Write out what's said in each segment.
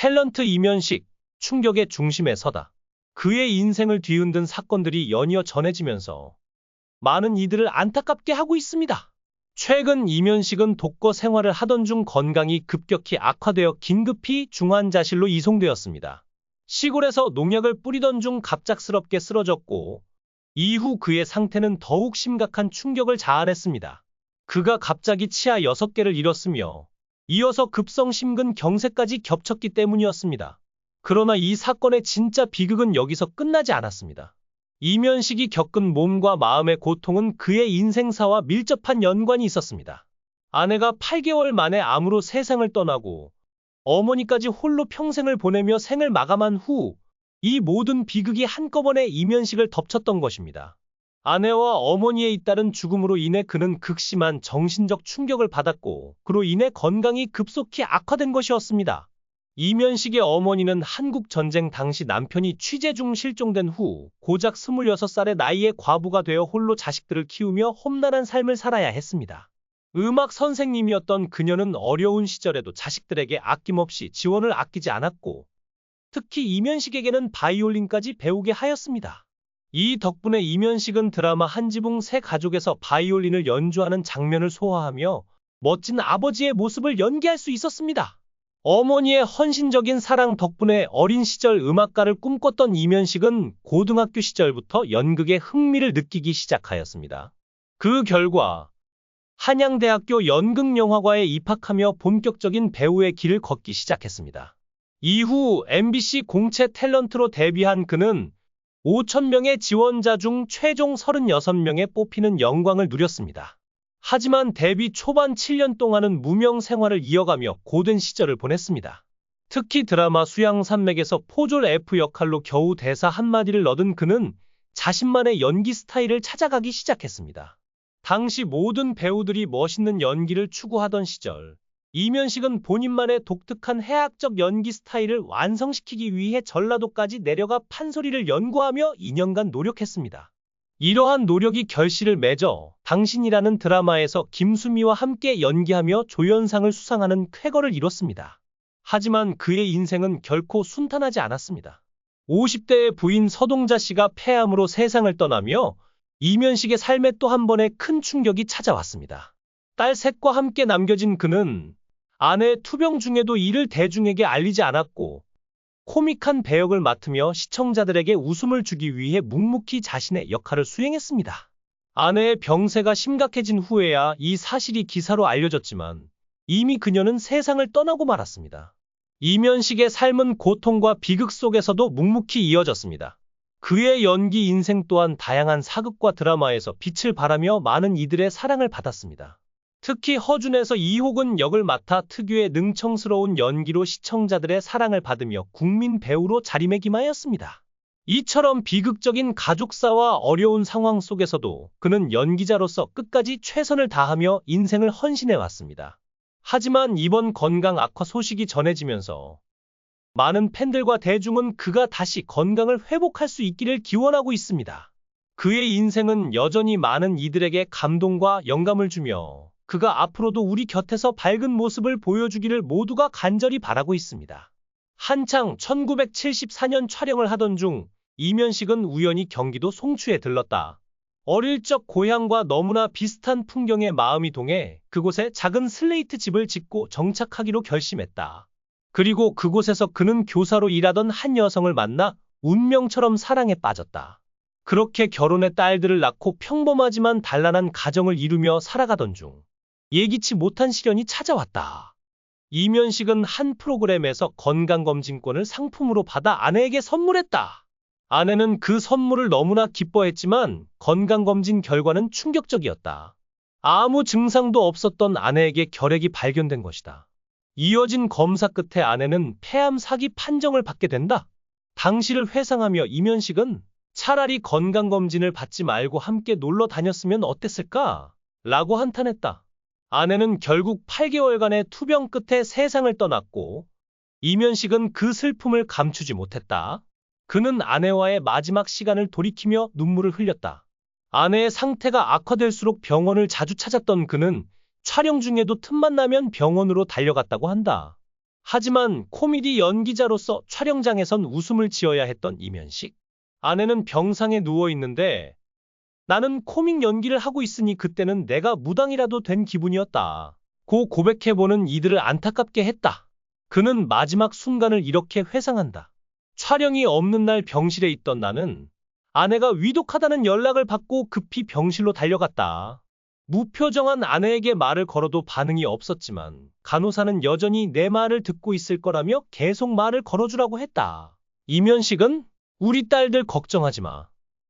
탤런트 이면식, 충격의 중심에 서다. 그의 인생을 뒤흔든 사건들이 연이어 전해지면서 많은 이들을 안타깝게 하고 있습니다. 최근 이면식은 독거 생활을 하던 중 건강이 급격히 악화되어 긴급히 중환자실로 이송되었습니다. 시골에서 농약을 뿌리던 중 갑작스럽게 쓰러졌고, 이후 그의 상태는 더욱 심각한 충격을 자아냈습니다. 그가 갑자기 치아 6개를 잃었으며, 이어서 급성 심근경색까지 겹쳤기 때문이었습니다. 그러나 이 사건의 진짜 비극은 여기서 끝나지 않았습니다. 이면식이 겪은 몸과 마음의 고통은 그의 인생사와 밀접한 연관이 있었습니다. 아내가 8개월 만에 암으로 세상을 떠나고 어머니까지 홀로 평생을 보내며 생을 마감한 후 이 모든 비극이 한꺼번에 이면식을 덮쳤던 것입니다. 아내와 어머니에 잇따른 죽음으로 인해 그는 극심한 정신적 충격을 받았고 그로 인해 건강이 급속히 악화된 것이었습니다. 이면식의 어머니는 한국전쟁 당시 남편이 취재 중 실종된 후 고작 26살의 나이에 과부가 되어 홀로 자식들을 키우며 험난한 삶을 살아야 했습니다. 음악 선생님이었던 그녀는 어려운 시절에도 자식들에게 아낌없이 지원을 아끼지 않았고 특히 이면식에게는 바이올린까지 배우게 하였습니다. 이 덕분에 이면식은 드라마 한지붕 새 가족에서 바이올린을 연주하는 장면을 소화하며 멋진 아버지의 모습을 연기할 수 있었습니다. 어머니의 헌신적인 사랑 덕분에 어린 시절 음악가를 꿈꿨던 이면식은 고등학교 시절부터 연극에 흥미를 느끼기 시작하였습니다. 그 결과 한양대학교 연극영화과에 입학하며 본격적인 배우의 길을 걷기 시작했습니다. 이후 MBC 공채 탤런트로 데뷔한 그는 5,000명의 지원자 중 최종 36명에 뽑히는 영광을 누렸습니다. 하지만 데뷔 초반 7년 동안은 무명 생활을 이어가며 고된 시절을 보냈습니다. 특히 드라마 수양산맥에서 포졸 F 역할로 겨우 대사 한마디를 얻은 그는 자신만의 연기 스타일을 찾아가기 시작했습니다. 당시 모든 배우들이 멋있는 연기를 추구하던 시절, 이면식은 본인만의 독특한 해학적 연기 스타일을 완성시키기 위해 전라도까지 내려가 판소리를 연구하며 2년간 노력했습니다. 이러한 노력이 결실을 맺어 당신이라는 드라마에서 김수미와 함께 연기하며 조연상을 수상하는 쾌거를 이뤘습니다. 하지만 그의 인생은 결코 순탄하지 않았습니다. 50대의 부인 서동자 씨가 폐암으로 세상을 떠나며 이면식의 삶에 또 한 번의 큰 충격이 찾아왔습니다. 딸 셋과 함께 남겨진 그는 아내의 투병 중에도 이를 대중에게 알리지 않았고 코믹한 배역을 맡으며 시청자들에게 웃음을 주기 위해 묵묵히 자신의 역할을 수행했습니다. 아내의 병세가 심각해진 후에야 이 사실이 기사로 알려졌지만 이미 그녀는 세상을 떠나고 말았습니다. 이면식의 삶은 고통과 비극 속에서도 묵묵히 이어졌습니다. 그의 연기 인생 또한 다양한 사극과 드라마에서 빛을 발하며 많은 이들의 사랑을 받았습니다. 특히 허준에서 이호근 역을 맡아 특유의 능청스러운 연기로 시청자들의 사랑을 받으며 국민 배우로 자리매김하였습니다. 이처럼 비극적인 가족사와 어려운 상황 속에서도 그는 연기자로서 끝까지 최선을 다하며 인생을 헌신해왔습니다. 하지만 이번 건강 악화 소식이 전해지면서 많은 팬들과 대중은 그가 다시 건강을 회복할 수 있기를 기원하고 있습니다. 그의 인생은 여전히 많은 이들에게 감동과 영감을 주며 그가 앞으로도 우리 곁에서 밝은 모습을 보여주기를 모두가 간절히 바라고 있습니다. 한창 1974년 촬영을 하던 중 이면식은 우연히 경기도 송추에 들렀다. 어릴 적 고향과 너무나 비슷한 풍경에 마음이 동해 그곳에 작은 슬레이트 집을 짓고 정착하기로 결심했다. 그리고 그곳에서 그는 교사로 일하던 한 여성을 만나 운명처럼 사랑에 빠졌다. 그렇게 결혼해 딸들을 낳고 평범하지만 단란한 가정을 이루며 살아가던 중 예기치 못한 시련이 찾아왔다. 이면식은 한 프로그램에서 건강검진권을 상품으로 받아 아내에게 선물했다. 아내는 그 선물을 너무나 기뻐했지만 건강검진 결과는 충격적이었다. 아무 증상도 없었던 아내에게 결핵이 발견된 것이다. 이어진 검사 끝에 아내는 폐암 사기 판정을 받게 된다. 당시를 회상하며 이면식은 차라리 건강검진을 받지 말고 함께 놀러 다녔으면 어땠을까? 라고 한탄했다. 아내는 결국 8개월간의 투병 끝에 세상을 떠났고 이면식은 그 슬픔을 감추지 못했다. 그는 아내와의 마지막 시간을 돌이키며 눈물을 흘렸다. 아내의 상태가 악화될수록 병원을 자주 찾았던 그는 촬영 중에도 틈만 나면 병원으로 달려갔다고 한다. 하지만 코미디 연기자로서 촬영장에선 웃음을 지어야 했던 이면식. 아내는 병상에 누워 있는데 나는 코믹 연기를 하고 있으니 그때는 내가 무당이라도 된 기분이었다. 고 고백해보는 이들을 안타깝게 했다. 그는 마지막 순간을 이렇게 회상한다. 촬영이 없는 날 병실에 있던 나는 아내가 위독하다는 연락을 받고 급히 병실로 달려갔다. 무표정한 아내에게 말을 걸어도 반응이 없었지만 간호사는 여전히 내 말을 듣고 있을 거라며 계속 말을 걸어주라고 했다. 이면식은 우리 딸들 걱정하지 마.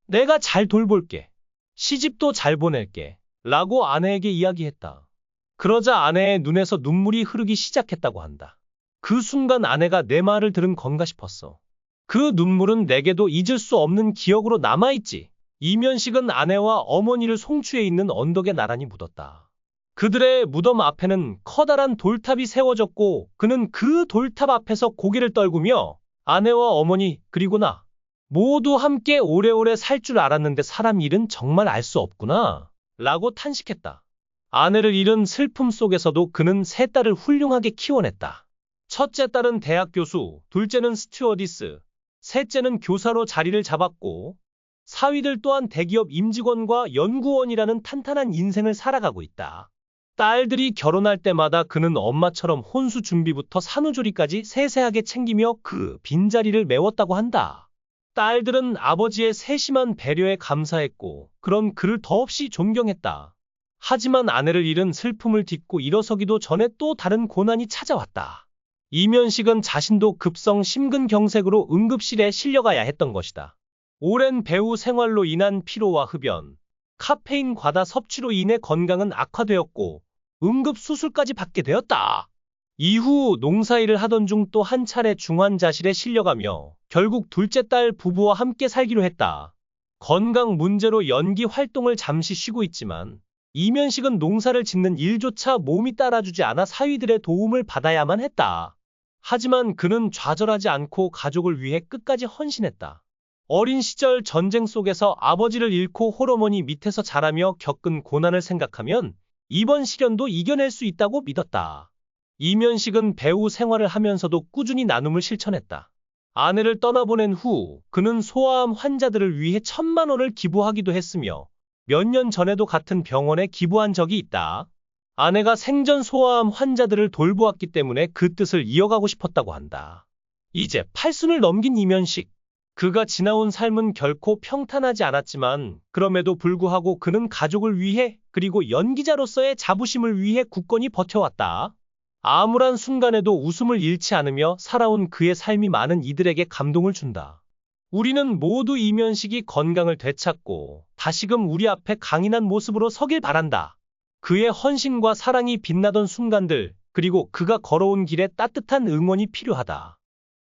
내가 잘 돌볼게. 시집도 잘 보낼게. 라고 아내에게 이야기했다. 그러자 아내의 눈에서 눈물이 흐르기 시작했다고 한다. 그 순간 아내가 내 말을 들은 건가 싶었어. 그 눈물은 내게도 잊을 수 없는 기억으로 남아있지. 이면식은 아내와 어머니를 송추에 있는 언덕에 나란히 묻었다. 그들의 무덤 앞에는 커다란 돌탑이 세워졌고 그는 그 돌탑 앞에서 고개를 떨구며 아내와 어머니 그리고 나 모두 함께 오래오래 살 줄 알았는데 사람 일은 정말 알 수 없구나 라고 탄식했다. 아내를 잃은 슬픔 속에서도 그는 세 딸을 훌륭하게 키워냈다. 첫째 딸은 대학 교수, 둘째는 스튜어디스, 셋째는 교사로 자리를 잡았고 사위들 또한 대기업 임직원과 연구원이라는 탄탄한 인생을 살아가고 있다. 딸들이 결혼할 때마다 그는 엄마처럼 혼수 준비부터 산후조리까지 세세하게 챙기며 그 빈자리를 메웠다고 한다. 딸들은 아버지의 세심한 배려에 감사했고 그런 그를 더없이 존경했다. 하지만 아내를 잃은 슬픔을 딛고 일어서기도 전에 또 다른 고난이 찾아왔다. 이면식은 자신도 급성 심근경색으로 응급실에 실려가야 했던 것이다. 오랜 배우 생활로 인한 피로와 흡연, 카페인 과다 섭취로 인해 건강은 악화되었고 응급수술까지 받게 되었다. 이후 농사일을 하던 중 또 한 차례 중환자실에 실려가며 결국 둘째 딸 부부와 함께 살기로 했다. 건강 문제로 연기 활동을 잠시 쉬고 있지만 이면식은 농사를 짓는 일조차 몸이 따라주지 않아 사위들의 도움을 받아야만 했다. 하지만 그는 좌절하지 않고 가족을 위해 끝까지 헌신했다. 어린 시절 전쟁 속에서 아버지를 잃고 홀어머니 밑에서 자라며 겪은 고난을 생각하면 이번 시련도 이겨낼 수 있다고 믿었다. 이면식은 배우 생활을 하면서도 꾸준히 나눔을 실천했다. 아내를 떠나보낸 후 그는 소아암 환자들을 위해 1,000만 원을 기부하기도 했으며 몇 년 전에도 같은 병원에 기부한 적이 있다. 아내가 생전 소아암 환자들을 돌보았기 때문에 그 뜻을 이어가고 싶었다고 한다. 이제 8순을 넘긴 이면식. 그가 지나온 삶은 결코 평탄하지 않았지만 그럼에도 불구하고 그는 가족을 위해 그리고 연기자로서의 자부심을 위해 굳건히 버텨왔다. 암울한 순간에도 웃음을 잃지 않으며 살아온 그의 삶이 많은 이들에게 감동을 준다. 우리는 모두 이면식이 건강을 되찾고 다시금 우리 앞에 강인한 모습으로 서길 바란다. 그의 헌신과 사랑이 빛나던 순간들, 그리고 그가 걸어온 길에 따뜻한 응원이 필요하다.